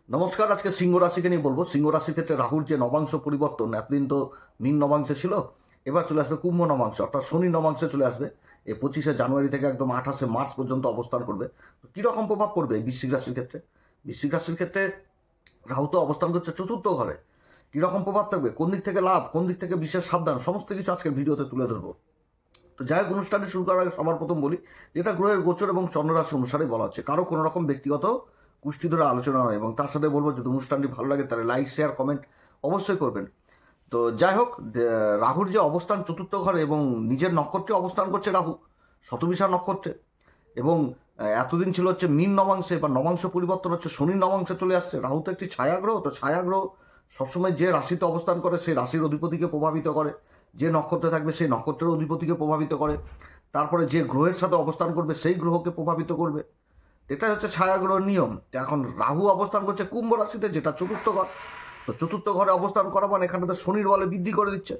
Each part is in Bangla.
নমস্কার। আজকে সিংহ রাশিকে নিয়ে বলবো। সিংহ রাশির ক্ষেত্রে রাহুর যে নবাংশ পরিবর্তন, এতদিন তো মীন নবাংশে ছিল, এবার চলে আসবে কুম্ভ নবাংশ, অর্থাৎ শনি নবাংশে চলে আসবে। এই 25শে জানুয়ারি থেকে একদম 28শে মার্চ পর্যন্ত অবস্থান করবে। তো কীরকম প্রভাব পড়বে এই বৃশ্চিক রাশির ক্ষেত্রে? বৃশ্চিক রাশির ক্ষেত্রে রাহু তো অবস্থান করছে চতুর্থ ঘরে। কীরকম প্রভাব থাকবে, কোন দিক থেকে লাভ, কোন দিক থেকে বিশেষ সাবধান, সমস্ত কিছু আজকের ভিডিওতে তুলে ধরবো। তো যাই হোক, অনুষ্ঠানটি শুরু করার আগে সবার প্রথম বলি, যেটা গ্রহের গোচর এবং চন্দ্ররাশি অনুসারে বলা হচ্ছে, কারো কোনো রকম ব্যক্তিগত কুষ্টি ধরে আলোচনা নয়। এবং তার সাথে বলবো, যদি অনুষ্ঠানটি ভালো লাগে তাহলে লাইক, শেয়ার, কমেন্ট অবশ্যই করবেন। তো যাই হোক, রাহুর যে অবস্থান চতুর্থ ঘরে এবং নিজের নক্ষত্রে অবস্থান করছে রাহু, শতবিশা নক্ষত্রে। এবং এতদিন ছিল হচ্ছে মীন নবাংশে, বা নবাংশ পরিবর্তন হচ্ছে শনি নবাংশে চলে আসছে। রাহু তো একটি ছায়াগ্রহ, তো ছায়াগ্রহ সবসময় যে রাশিতে অবস্থান করে সেই রাশির অধিপতিকে প্রভাবিত করে, যে নক্ষত্রে থাকবে সেই নক্ষত্রের অধিপতিকে প্রভাবিত করে, তারপরে যে গ্রহের সাথে অবস্থান করবে সেই গ্রহকে প্রভাবিত করবে। এটা হচ্ছে ছায়াগ্রহের নিয়ম। তো এখন রাহু অবস্থান করছে কুম্ভ রাশিতে, যেটা চতুর্থ ঘর। তো চতুর্থ ঘরে অবস্থান করা মানে এখানে তো শনির বলে বৃদ্ধি করে দিচ্ছে,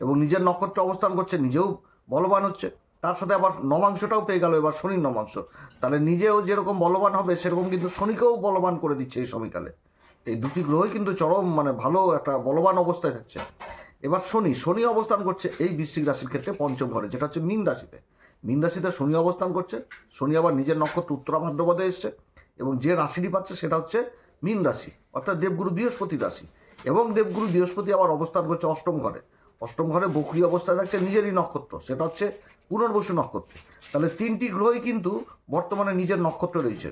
এবং নিজের নক্ষত্রে অবস্থান করছে, নিজেও বলবান হচ্ছে। তার সাথে আবার নবাংশটাও পেয়ে গেল এবার শনির নবাংশ। তাহলে নিজেও যেরকম বলবান হবে, সেরকম কিন্তু শনিকেও বলবান করে দিচ্ছে এই সময়কালে। এই দুটি গ্রহই কিন্তু চরম ভালো একটা বলবান অবস্থায় থাকছে। এবার শনি শনি অবস্থান করছে এই বৃশ্চিক রাশির ক্ষেত্রে পঞ্চম ঘরে, যেটা হচ্ছে মীন রাশিতে। মীন রাশিতে শনি অবস্থান করছে। শনি আবার নিজের নক্ষত্র উত্তরা ভাদ্রপদে এসছে, এবং যে রাশিটি পাচ্ছে সেটা হচ্ছে মীন রাশি, অর্থাৎ দেবগুরু বৃহস্পতির রাশি। এবং দেবগুরু বৃহস্পতি আবার অবস্থান করছে অষ্টম ঘরে। অষ্টম ঘরে বকরি অবস্থায় থাকছে নিজেরই নক্ষত্র, সেটা হচ্ছে পুনর্বসু নক্ষত্র। তাহলে তিনটি গ্রহই কিন্তু বর্তমানে নিজের নক্ষত্র রয়েছে।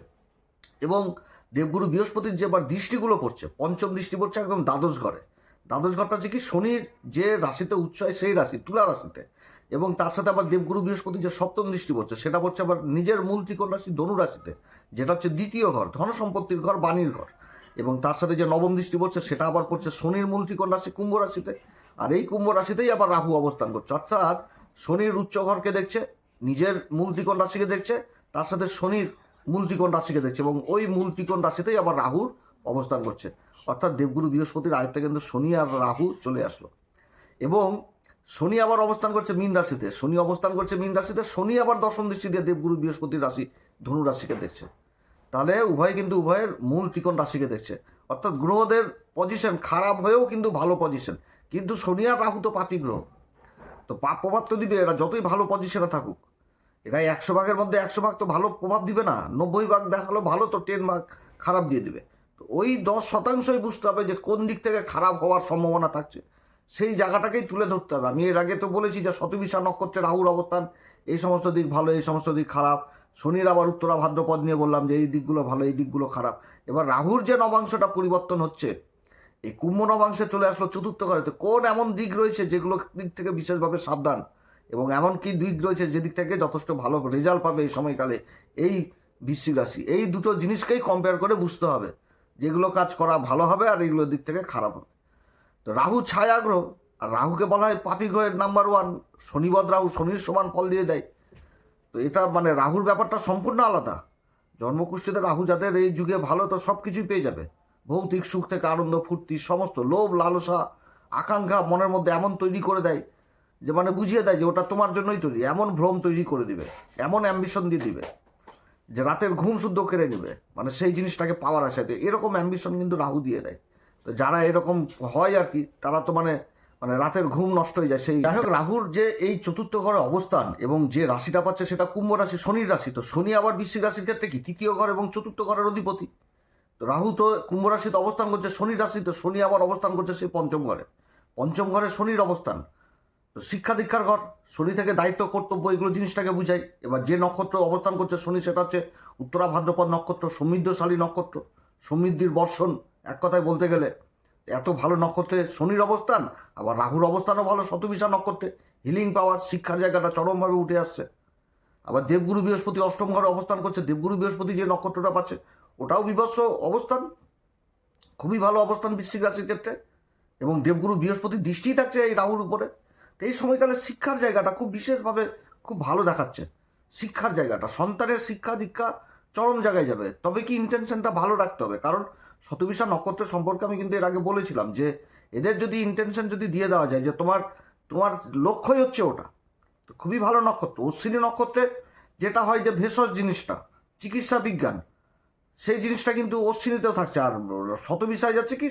এবং দেবগুরু বৃহস্পতির যে এবার দৃষ্টিগুলো পড়ছে, পঞ্চম দৃষ্টি পড়ছে একদম দ্বাদশ ঘরে। দ্বাদশ ঘরটা হচ্ছে কি, শনির যে রাশিতে উচ্চ হয় সেই রাশি, তুলা রাশিতে। এবং তার সাথে আবার দেবগুরু বৃহস্পতি যে সপ্তম দৃষ্টি পড়ছে, সেটা পড়ছে আবার নিজের মূল ত্রিকোণ রাশি ধনু রাশিতে, যেটা হচ্ছে দ্বিতীয় ঘর, ধন সম্পত্তির ঘর, বাণীর ঘর। এবং তার সাথে যে নবম দৃষ্টি পড়ছে, সেটা আবার পড়ছে শনির মূল ত্রিকোণ রাশি কুম্ভ রাশিতে। আর এই কুম্ভ রাশিতেই আবার রাহু অবস্থান করছে, অর্থাৎ শনির উচ্চ ঘরকে দেখছে, নিজের মূল ত্রিকোণ রাশিকে দেখছে, তার সাথে শনির মূল ত্রিকোণ রাশিকে দেখছে, এবং ওই মূল ত্রিকোণ রাশিতেই আবার রাহুর অবস্থান করছে। অর্থাৎ দেবগুরু বৃহস্পতির আয়ত্তে কিন্তু শনি আর রাহু চলে আসলো। এবং শনি আবার অবস্থান করছে মীন রাশিতে। শনি অবস্থান করছে মীন রাশিতে, শনি আবার দশম দৃষ্টি দিয়ে দেবগুরু বৃহস্পতির রাশি ধনু রাশিকে দেখছে। তাহলে উভয় কিন্তু উভয়ের মূল ত্রিকোণ রাশিকে দেখছে। অর্থাৎ গ্রহদের পজিশন খারাপ হয়েও কিন্তু ভালো পজিশন। কিন্তু শনি আর রাহু তো পাপী গ্রহ, তো পাপ প্রভাব তো দিবে। এরা যতই ভালো পজিশনে থাকুক, এরা 100 ভাগের মধ্যে 100 ভাগ তো ভালো প্রভাব দিবে না। 90 ভাগ দেখালো ভালো, তো 10 ভাগ খারাপ দিয়ে দিবে। তো ওই 10%ই বুঝতে হবে যে কোন দিক থেকে খারাপ হওয়ার সম্ভাবনা থাকছে, সেই জায়গাটাকেই তুলে ধরতে হবে। আমি এর আগে তো বলেছি যে শতবিশা নক্ষত্রে রাহুর অবস্থান, এই সমস্ত দিক ভালো, এই সমস্ত দিক খারাপ। শনির আবার উত্তরা ভাদ্রপদ নিয়ে বললাম যে এই দিকগুলো ভালো, এই দিকগুলো খারাপ। এবার রাহুর যে নবাংশটা পরিবর্তন হচ্ছে, এই কুম্ভ নবাংশে চলে আসলো চতুর্থ ঘরে। তো কোন এমন দিক রয়েছে যেগুলো দিক থেকে বিশেষভাবে সাবধান, এবং এমন কি দিক রয়েছে যেদিক থেকে যথেষ্ট ভালো রেজাল্ট পাবে এই সময়কালে এই বৃশ্চিক রাশি, এই দুটো জিনিসকেই কম্পেয়ার করে বুঝতে হবে যেগুলো কাজ করা ভালো হবে আর এইগুলোর দিক থেকে খারাপ হবে। তো রাহু ছায়া গ্রহ, আর রাহুকে বলা হয় পাপী গ্রহের নাম্বার 1। শনিবদ রাহু শনির সমান ফল দিয়ে দেয়। তো এটা রাহুর ব্যাপারটা সম্পূর্ণ আলাদা। জন্মকুষ্ঠিতে রাহু যাদের এই যুগে ভালো, তো সব কিছুই পেয়ে যাবে। ভৌতিক সুখ থেকে আনন্দ, ফুর্তি, সমস্ত লোভ, লালসা, আকাঙ্ক্ষা মনের মধ্যে এমন তৈরি করে দেয় যে বুঝিয়ে দেয় যে ওটা তোমার জন্যই তৈরি। এমন ভ্রম তৈরি করে দিবে, এমন অ্যাম্বিশন দিয়ে দিবে যে রাতের ঘুম শুদ্ধ কেড়ে নেবে, সেই জিনিসটাকে পাওয়ার আশাতে। এরকম অ্যাম্বিশন কিন্তু রাহু দিয়ে দেয়। তো যারা এরকম হয় আর কি, তারা তো রাতের ঘুম নষ্ট হয়ে যায়। সেই যাই হোক, রাহুর যে এই চতুর্থ ঘরে অবস্থান এবং যে রাশিটা পাচ্ছে সেটা কুম্ভ রাশি, শনির রাশি। তো শনি আবার বৃশ্চিক রাশির ক্ষেত্রে কি তৃতীয় ঘর এবং চতুর্থ ঘরের অধিপতি। তো রাহু তো কুম্ভ রাশিতে অবস্থান করছে শনির রাশিতে, শনি আবার অবস্থান করছে সেই পঞ্চম ঘরে। পঞ্চম ঘরে শনির অবস্থান, তো শিক্ষা দীক্ষার ঘর। শনি থেকে দায়িত্ব, কর্তব্য, এগুলো জিনিসটাকে বুঝাই। এবার যে নক্ষত্র অবস্থান করছে শনি, সেটা হচ্ছে উত্তরা ভাদ্রপদ নক্ষত্র, সমৃদ্ধশালী নক্ষত্র, সমৃদ্ধির বর্ষণ। এক কথায় বলতে গেলে এত ভালো নক্ষত্রে শনির অবস্থান, আবার রাহুর অবস্থানও ভালো শতবিশা নক্ষত্রে। হিলিং পাওয়ার, শিক্ষার জায়গাটা চরমভাবে উঠে আসছে। আবার দেবগুরু বৃহস্পতি অষ্টম ঘরে অবস্থান করছে। দেবগুরু বৃহস্পতি যে নক্ষত্রটা পাচ্ছে ওটাও বিভৎস অবস্থান, খুবই ভালো অবস্থান বৃশ্চিক রাশির ক্ষেত্রে। এবং দেবগুরু বৃহস্পতির দৃষ্টিই থাকছে এই রাহুর উপরে। তো এই সময়কালে শিক্ষার জায়গাটা খুব বিশেষভাবে খুব ভালো দেখাচ্ছে। শিক্ষার জায়গাটা, সন্তানের শিক্ষা দীক্ষা চরম জায়গায় যাবে। তবে কি ইন্টেনশনটা ভালো রাখতে হবে, কারণ শতবিশা নক্ষত্র সম্পর্কে আমি কিন্তু এর আগে বলেছিলাম যে এদের যদি ইন্টেনশন যদি দিয়ে দেওয়া যায় যে তোমার তোমার লক্ষ্যই হচ্ছে ওটা, তো খুবই ভালো নক্ষত্র। অশ্বিনী নক্ষত্রে যেটা হয় যে ভেষজ জিনিসটা, চিকিৎসা বিজ্ঞান, সেই জিনিসটা কিন্তু অশ্বিনীতেও থাকছে। আর শত বিষয় যাচ্ছে কি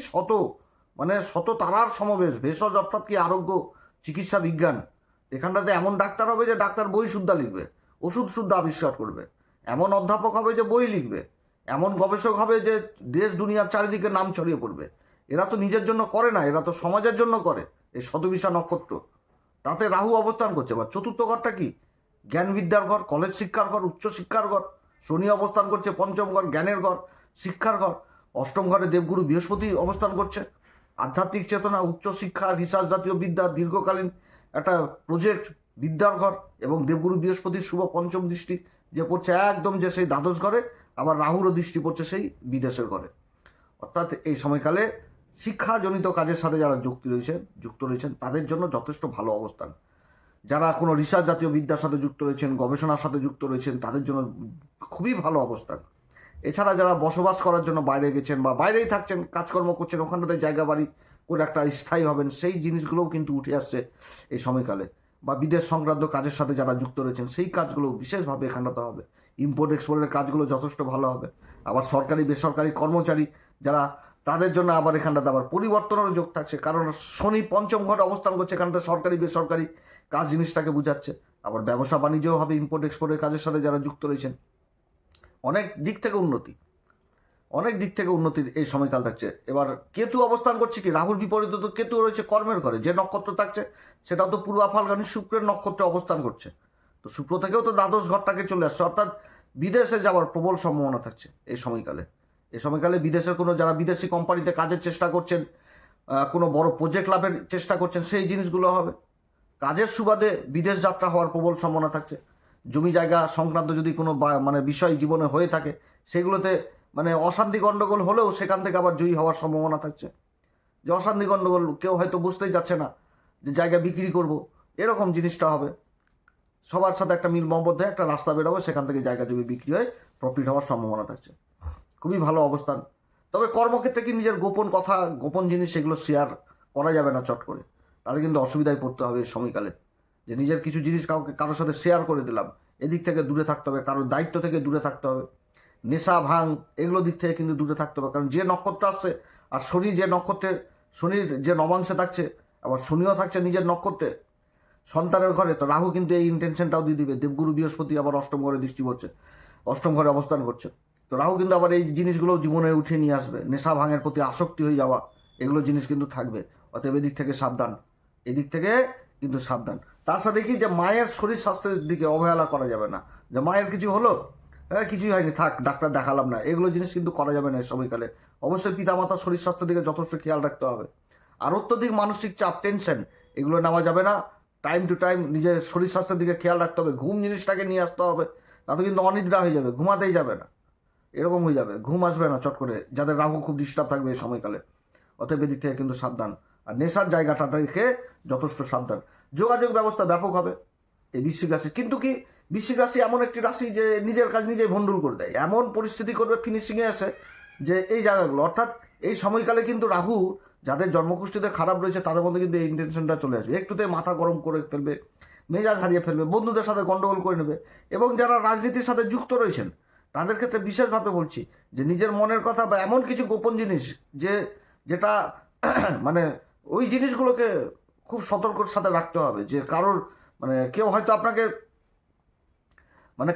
শত তারার সমাবেশ, ভেষজ অর্থাৎ কি আরোগ্য চিকিৎসা বিজ্ঞান। এখানটাতে এমন ডাক্তার হবে যে ডাক্তার বই শুদ্ধা লিখবে, ওষুধ শুদ্ধ আবিষ্কার করবে, এমন অধ্যাপক হবে যে বই লিখবে, এমন গবেষক হবে যে দেশ দুনিয়ার চারিদিকে নাম ছড়িয়ে পড়বে। এরা তো নিজের জন্য করে না, এরা তো সমাজের জন্য করে। এই শতবিশা নক্ষত্র, তাতে রাহু অবস্থান করছে। এবার চতুর্থ ঘরটা কি? জ্ঞান বিদ্যার ঘর, কলেজ শিক্ষার ঘর, উচ্চ শিক্ষার ঘর। শনি অবস্থান করছে পঞ্চম ঘর, জ্ঞানের ঘর, শিক্ষার ঘর। অষ্টম ঘরে দেবগুরু বৃহস্পতি অবস্থান করছে, আধ্যাত্মিক চেতনা, উচ্চ শিক্ষা, রিসার্চ জাতীয় বিদ্যা, দীর্ঘকালীন একটা প্রজেক্ট, বিদ্যার ঘর। এবং দেবগুরু বৃহস্পতির শুভ পঞ্চম দৃষ্টি যে পড়ছে একদম যে সেই দ্বাদশ ঘরে, আবার রাহুরও দৃষ্টি পড়ছে সেই বিদেশের ঘরে। অর্থাৎ এই সময়কালে শিক্ষাজনিত কাজের সাথে যারা যুক্ত রয়েছেন তাদের জন্য যথেষ্ট ভালো অবস্থান। যারা কোনো রিসার্চ জাতীয় বিদ্যার সাথে যুক্ত রয়েছেন, গবেষণার সাথে যুক্ত রয়েছেন, তাদের জন্য খুবই ভালো অবস্থান। এছাড়া যারা বসবাস করার জন্য বাইরে গেছেন বা বাইরেই থাকছেন, কাজকর্ম করছেন, ওখানটাতে জায়গা বাড়ি করে একটা স্থায়ী হবেন, সেই জিনিসগুলোও কিন্তু উঠে আসছে এই সময়কালে। বা বিদেশ সংক্রান্ত কাজের সাথে যারা যুক্ত রয়েছেন সেই কাজগুলো বিশেষভাবে এখানটাতে হবে। ইম্পোর্ট এক্সপোর্টের কাজগুলো যথেষ্ট ভালো হবে। আবার সরকারি বেসরকারি কর্মচারী যারা, তাদের জন্য আবার এখানটাতে আবার পরিবর্তনেরও যোগ থাকছে, কারণ শনি পঞ্চম ঘরে অবস্থান করছে, এখানটা সরকারি বেসরকারি কাজ জিনিসটাকে বোঝাচ্ছে। আবার ব্যবসা বাণিজ্যও হবে, ইম্পোর্ট এক্সপোর্টের কাজের সাথে যারা যুক্ত রয়েছেন। অনেক দিক থেকে উন্নতির এই সময়কাল থাকছে। এবার কেতু অবস্থান করছে কি? রাহুর বিপরীতে তো কেতু রয়েছে কর্মের ঘরে, যে নক্ষত্র থাকছে সেটাও তো পূর্বা ফাল্গুনী শুক্রের নক্ষত্রে অবস্থান করছে। তো শুক্র থেকেও তো দ্বাদশ ঘরটাকে চলে আসছে, অর্থাৎ বিদেশে যাওয়ার প্রবল সম্ভাবনা থাকছে এই সময়কালে। বিদেশের কোনো যারা বিদেশি কোম্পানিতে কাজের চেষ্টা করছেন, কোনো বড় প্রজেক্ট লাভের চেষ্টা করছেন, সেই জিনিসগুলো হবে। কাজের সুবাদে বিদেশ যাত্রা হওয়ার প্রবল সম্ভাবনা থাকছে। জমি জায়গা সংক্রান্ত যদি কোনো বিষয় জীবনে হয়ে থাকে, সেগুলোতে অশান্তি গণ্ডগোল হলেও সেখান থেকে আবার জয়ী হওয়ার সম্ভাবনা থাকছে। যে অশান্তি গণ্ডগোল কেউ হয়তো বুঝতেই যাচ্ছে না যে জায়গা বিক্রি করব, এরকম জিনিসটা হবে। সবার সাথে একটা মিল মহব্বত হয়ে একটা রাস্তা বেরোবে, সেখান থেকে জায়গা জমি বিক্রি হয়ে প্রফিট হওয়ার সম্ভাবনা থাকছে। খুবই ভালো অবস্থান। তবে কর্মক্ষেত্রে কি নিজের গোপন কথা, গোপন জিনিস সেগুলো শেয়ার করা যাবে না চট করে, তাহলে কিন্তু অসুবিধায় পড়তে হবে এই সময়কালে। যে নিজের কিছু জিনিস কারোর সাথে শেয়ার করে দিলাম, এদিক থেকে দূরে থাকতে হবে, কারোর দায়িত্ব থেকে দূরে থাকতে হবে। নেশা ভাঙ এগুলো দিক থেকে কিন্তু দূরে থাকতে হবে, কারণ যে নক্ষত্র আসছে আর শনির যে নবাংশে থাকছে, আবার শনিও থাকছে নিজের নক্ষত্রে সন্তানের ঘরে। তো রাহু কিন্তু এই ইন্টেনশনটাও দিয়ে দিবে। দেবগুরু বৃহস্পতি আবার অষ্টম ঘরে দৃষ্টি পড়ছে, অষ্টম ঘরে অবস্থান করছে। তো রাহু কিন্তু আবার এই জিনিসগুলো জীবনে উঠিয়ে নিয়ে আসবে। নেশা ভাঙের প্রতি আসক্তি হয়ে যাওয়া, এগুলো জিনিস কিন্তু থাকবে। অতএব এদিক থেকে সাবধান, এদিক থেকে কিন্তু সাবধান। তার সাথে কি যে মায়ের শরীর স্বাস্থ্যের দিকে অবহেলা করা যাবে না, যে মায়ের কিছু হলো, কিছুই হয়নি, থাক ডাক্তার দেখালাম না, এগুলো জিনিস কিন্তু করা যাবে না এই সময়কালে। অবশ্যই পিতামাতার শরীর স্বাস্থ্যের দিকে যথেষ্ট খেয়াল রাখতে হবে। আর অত্যধিক মানসিক চাপ, টেনশন এগুলো নেওয়া যাবে না। টাইম টু টাইম নিজের শরীর স্বাস্থ্যের দিকে খেয়াল রাখতে হবে। ঘুম জিনিসটাকে নিয়ে আসতে হবে, তাতে কিন্তু অনিদ্রা হয়ে যাবে, ঘুমাতেই যাবে না, এরকম হয়ে যাবে, ঘুম আসবে না চট করে, যাদের রাহু খুব ডিস্টার্ব থাকবে এই সময়কালে। অতএব এদিক থেকে কিন্তু সাবধান। আর নেশার জায়গাটা থেকে যথেষ্ট সাবধান। যোগাযোগ ব্যবস্থা ব্যাপক হবে এই বৃশ্চিক রাশি। কিন্তু কি, বৃশ্চিক রাশি এমন একটি রাশি যে নিজের কাজ নিজেই ভণ্ডুল করে দেয়, এমন পরিস্থিতি করবে ফিনিশিংয়ে আসে যে এই জায়গাগুলো। অর্থাৎ এই সময়কালে কিন্তু রাহু যাদের জন্মকুষ্ঠিতে খারাপ রয়েছে তাদের মধ্যে কিন্তু এই ইন্টেনশনটা চলে আসবে। একটুতে মাথা গরম করে ফেলবে, মেজাজ হারিয়ে ফেলবে, বন্ধুদের সাথে গন্ডগোল করে নেবে। এবং যারা রাজনীতির সাথে যুক্ত রয়েছেন তাদের ক্ষেত্রে বিশেষভাবে বলছি যে নিজের মনের কথা বা এমন কিছু গোপন জিনিস যেটা ওই জিনিসগুলোকে খুব সতর্কর সাথে রাখতে হবে। যে কারোর কেউ হয়তো আপনাকে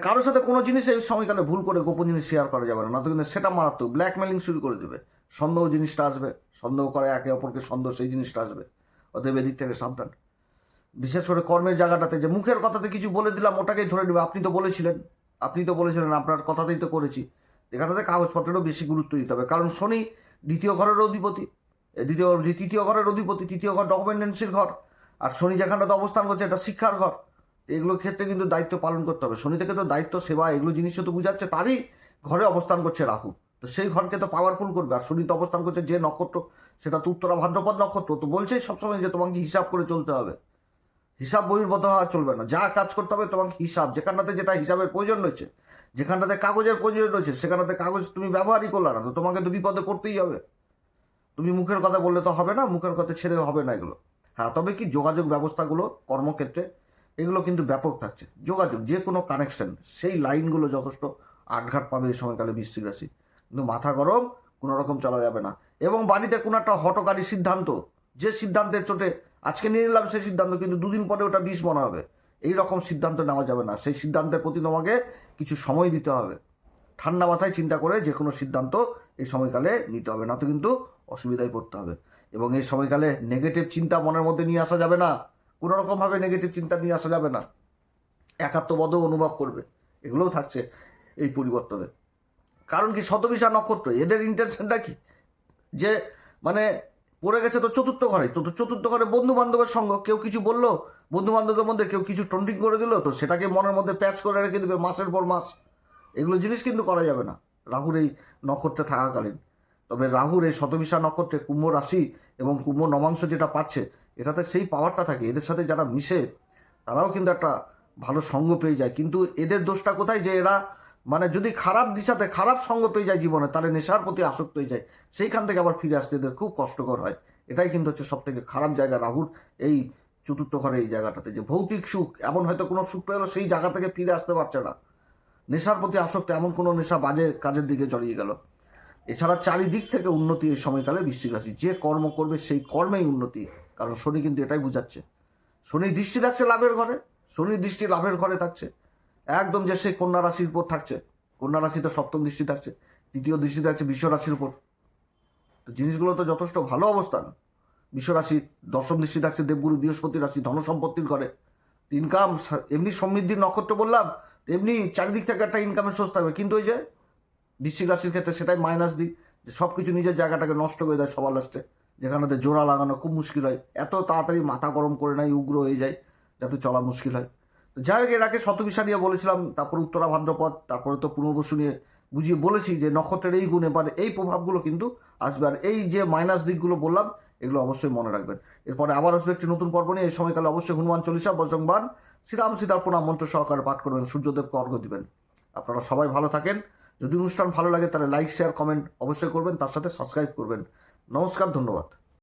কারোর সাথে কোনো জিনিস এই সময়কালে ভুল করে গোপন জিনিস শেয়ার করা যাবে না, তো কিন্তু সেটা মারাত্মক ব্ল্যাকমেলিং শুরু করে দেবে। সন্দেহ জিনিসটা আসবে, সন্দেহ করে একে অপরকে সন্দেহ, সেই জিনিসটা আসবে। অতএব এদিক থেকে সাবধান। বিশেষ করে কর্মের জায়গাটাতে যে মুখের কথাতে কিছু বলে দিলাম ওটাকেই ধরে নেবে, আপনি তো বলেছিলেন, আপনার কথাতেই তো করেছি। এখানটাতে কাগজপত্রেরও বেশি গুরুত্ব দিতে হবে, কারণ শনি তৃতীয় ঘরের অধিপতি, তৃতীয় ঘর ডকুমেন্টেন্সির ঘর। আর শনি যেখানটাতে অবস্থান করছে এটা শিক্ষার ঘর। এগুলোর ক্ষেত্রে কিন্তু দায়িত্ব পালন করতে হবে। শনি থেকে তো দায়িত্ব, সেবা, এগুলো জিনিসও তো বুঝাচ্ছে, তারই ঘরে অবস্থান করছে রাহু। তো সেই ঘরকে তো পাওয়ারফুল করবে। আর শনি তো অবস্থান করছে যে নক্ষত্র, সেটা তো উত্তরা ভাদ্রপদ নক্ষত্র। তো বলছেই সবসময় যে তোমাকে হিসাব করে চলতে হবে, হিসাব বহির্ভূত হওয়া চলবে না। যা কাজ করতে হবে তোমাকে হিসাব, যেখানটাতে যেটা হিসাবের প্রয়োজন রয়েছে, যেখানটাতে কাগজের প্রয়োজন রয়েছে, সেখানটাতে কাগজ তুমি ব্যবহারই করলে না, তো তোমাকে তো বিপদে পড়তেই হবে। তুমি মুখের কথা বললে তো হবে না, মুখের কথা ছেড়ে হবে না এগুলো। হ্যাঁ, তবে কি যোগাযোগ ব্যবস্থাগুলো কর্মক্ষেত্রে এগুলো কিন্তু ব্যাপক থাকছে। যোগাযোগ, যে কোনো কানেকশন, সেই লাইনগুলো যথেষ্ট আটঘাট পাবে এই সময়কালে বৃশ্চিক রাশি। কিন্তু মাথা গরম কোনো রকম চলা যাবে না। এবং বাড়িতে কোনো একটা হঠকারী সিদ্ধান্ত, যে সিদ্ধান্তের চোটে আজকে নিয়ে নিলাম সেই সিদ্ধান্ত, কিন্তু দুদিন পরে ওটা বিষ মনে হবে, এই রকম সিদ্ধান্ত নেওয়া যাবে না। সেই সিদ্ধান্তের প্রতি তোমাকে কিছু সময় দিতে হবে, ঠান্ডা মাথায় চিন্তা করে যে কোনো সিদ্ধান্ত এই সময়কালে নিতে হবে, না তো কিন্তু অসুবিধায় পড়তে হবে। এবং এই সময়কালে নেগেটিভ চিন্তা মনের মধ্যে নিয়ে আসা যাবে না, কোনো রকমভাবে নেগেটিভ চিন্তা নিয়ে আসা যাবে না, একাত্মবোধও অনুভব করবে, এগুলোও থাকছে এই পরিবর্তনে। কারণ কি, শতবিশা নক্ষত্র এদের ইন্টেনশনটা কি, যে মানে পড়ে গেছে তো চতুর্থ ঘরে, তো চতুর্থ ঘরে বন্ধু বান্ধবের সঙ্গ, কেউ কিছু বললো, বন্ধু বান্ধবের মধ্যে কেউ কিছু টন্টিং করে দিল, তো সেটাকে মনের মধ্যে প্যাচ করে রেখে দেবে মাসের পর মাস। এগুলো জিনিস কিন্তু করা যাবে না রাহুর এই নক্ষত্রে থাকাকালীন। তবে রাহুর এই শতবিশা নক্ষত্রে কুম্ভ রাশি এবং কুম্ভ নবাংশ যেটা পাচ্ছে, এটাতে সেই পাওয়ারটা থাকে। এদের সাথে যারা মিশে তারাও কিন্তু একটা ভালো সঙ্গ পেয়ে যায়। কিন্তু এদের দোষটা কোথায়, যে এরা মানে যদি খারাপ দিশাতে খারাপ সঙ্গ পেয়ে যায় জীবনে, তাহলে নেশার প্রতি আসক্ত হয়ে যায়, সেইখান থেকে আবার ফিরে আসতে এদের খুব কষ্টকর হয়। এটাই কিন্তু হচ্ছে সব থেকে খারাপ জায়গা রাহুর এই চতুর্থ ঘরে, এই জায়গাটাতে, যে ভৌতিক সুখ, এমন হয়তো কোনো সুখ পেলো সেই জায়গা থেকে ফিরে আসতে পারছে না, নেশার প্রতি আসক্ত, এমন কোনো নেশা বাজে কাজের দিকে জড়িয়ে গেল। এছাড়া চারিদিক থেকে উন্নতি এই সময়কালে বৃশ্চিক রাশি, যে কর্ম করবে সেই কর্মেই উন্নতি। কারণ শনি কিন্তু এটাই বুঝাচ্ছে, শনি দৃষ্টি থাকছে লাভের ঘরে, শনির দৃষ্টি লাভের ঘরে থাকছে একদম, যে সেই কন্যা রাশির উপর থাকছে, কন্যা রাশিতে সপ্তম দৃষ্টি থাকছে, তৃতীয় দৃষ্টি থাকছে বিশ্ব রাশির উপর। তো জিনিসগুলো তো যথেষ্ট ভালো অবস্থান। বিশ্ব রাশি দশম দৃষ্টি থাকছে দেবগুরু বৃহস্পতি রাশি, ধন সম্পত্তির ঘরে, ইনকাম, এমনি সমৃদ্ধির নক্ষত্র বললাম, এমনি চারিদিক থেকে একটা ইনকামের সোর্স থাকবে। কিন্তু ওই যে বৃশ্চিক রাশির ক্ষেত্রে সেটাই মাইনাস দিক, যে সব কিছু নিজের জায়গাটাকে নষ্ট করে দেয় সবার লাস্টে, যেখানে জোড়া লাগানো খুব মুশকিল হয়, এত তাড়াতাড়ি মাথা গরম করে নেয়, উগ্র হয়ে যায়, যাতে চলা মুশকিল হয়। তো যাই হোক, এর আগে শতবিশা নিয়ে বলেছিলাম, তারপর উত্তরা ভাদ্রপদ, তারপরে তো পুনর্বসু নিয়ে বুঝিয়ে বলেছি যে নক্ষত্রের এই গুণ, এবার এই প্রভাবগুলো কিন্তু আসবে। আর এই যে মাইনাস দিকগুলো বললাম, এগুলো অবশ্যই মনে রাখবেন। এরপরে আবার আসবে একটি নতুন পর্ব নিয়ে। এই সময়কালে অবশ্যই হনুমান চল্লিশা, বজরংবাণ, শ্রীরাম সীতার প্রণাম মন্ত্র সহকারে পাঠ করবেন, সূর্যদেবকে অর্ঘ্য দিবেন। আপনারা সবাই ভালো থাকেন। যদি অনুষ্ঠান ভালো লাগে তাহলে লাইক, শেয়ার, কমেন্ট অবশ্যই করবেন, তার সাথে সাবস্ক্রাইব করবেন। নমস্কার, ধন্যবাদ।